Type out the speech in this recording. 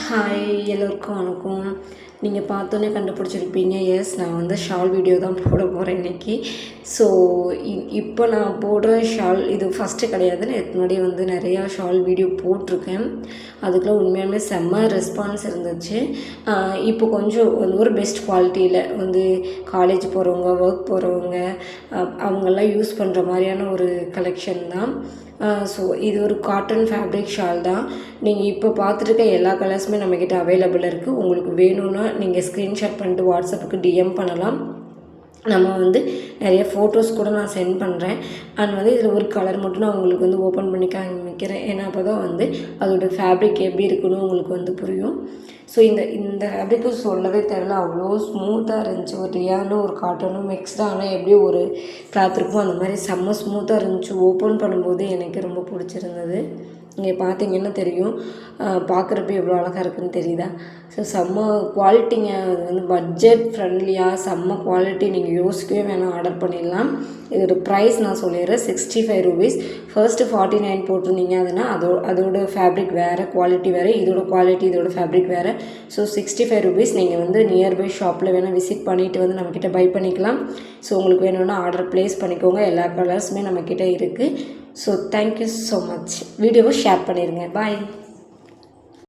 Hi, எல்லோருக்கும் வணக்கம். நீங்கள் பார்த்தோன்னே கண்டுபிடிச்சிருப்பீங்க. எஸ், நான் வந்து ஷால் வீடியோ தான் போட போகிறேன் இன்றைக்கி. ஸோ இப்போ நான் போடுற ஷால் இது ஃபஸ்ட்டு கிடையாது. நான் இதுக்கு முன்னாடி வந்து நிறையா ஷால் வீடியோ போட்டிருக்கேன். அதுக்குள்ளே உண்மையாலுமே செம்ம ரெஸ்பான்ஸ் இருந்துச்சு. இப்போ கொஞ்சம் ஒரு பெஸ்ட் குவாலிட்டியில் வந்து காலேஜ் போகிறவங்க, ஒர்க் போகிறவங்க அவங்கெல்லாம் யூஸ் பண்ணுற மாதிரியான ஒரு கலெக்ஷன் தான். ஸோ இது ஒரு காட்டன் ஃபேப்ரிக் ஷால் தான். நீங்கள் இப்போ பார்த்துருக்க எல்லா கலர்ஸுமே நம்மக்கிட்ட அவைலபிள் இருக்குது. உங்களுக்கு வேணும்னா நீங்கள் ஸ்க்ரீன்ஷாட் பண்ணிட்டு வாட்ஸ்அப்புக்கு டிஎம் பண்ணலாம். நம்ம வந்து நிறைய ஃபோட்டோஸ் கூட நான் சென்ட் பண்ணுறேன். அண்ட் வந்து இதில் ஒரு கலர் மட்டும் நான் உங்களுக்கு வந்து ஓப்பன் பண்ணி காமிக்கிறேன். ஏன்னா அப்போ தான் வந்து அதோடய ஃபேப்ரிக் எப்படி இருக்குன்னு உங்களுக்கு வந்து புரியும். ஸோ இந்த ஃபேப்ரிக்கு சொல்லவே தெரியல, அவ்வளோ ஸ்மூத்தாக இருந்துச்சு. ஒரு ரியானும் ஒரு காட்டனும் மிக்ஸ்டாக, ஆனால் எப்படி ஒரு கிளாத் இருக்கும் அந்த மாதிரி செம்ம ஸ்மூத்தாக இருந்துச்சு. ஓப்பன் பண்ணும்போது எனக்கு ரொம்ப பிடிச்சிருந்தது. நீங்கள் பார்த்தீங்கன்னா தெரியும், பார்க்குறப்ப எவ்வளோ அழகாக இருக்குதுன்னு தெரியுதா? ஸோ செம்ம குவாலிட்டிங்க. அது வந்து பட்ஜெட் ஃப்ரெண்ட்லியாக செம்ம குவாலிட்டி. நீங்கள் யோசிக்கவே வேணாம், ஆர்டர் பண்ணிடலாம். இதோட ப்ரைஸ் நான் சொல்லிடுறேன், 65 ரூபீஸ். ஃபர்ஸ்ட்டு 49 போட்டிருந்தீங்க. அதோட ஃபேப்ரிக் வேறு, குவாலிட்டி வேறு. இதோட குவாலிட்டி, இதோட ஃபேப்ரிக் வேறு. So 65 rupees. நீங்கள் வந்து நியர்பை ஷாப்பில் வேணால் விசிட் பண்ணிவிட்டு வந்து நம்மக்கிட்ட பை பண்ணிக்கலாம். ஸோ உங்களுக்கு வேணும்னா ஆர்டர் ப்ளேஸ் பண்ணிக்கோங்க. எல்லா கலர்ஸுமே நம்மக்கிட்ட இருக்குது. So thank you so much. வீடியோவை ஷேர் பண்ணிடுங்க. பாய்.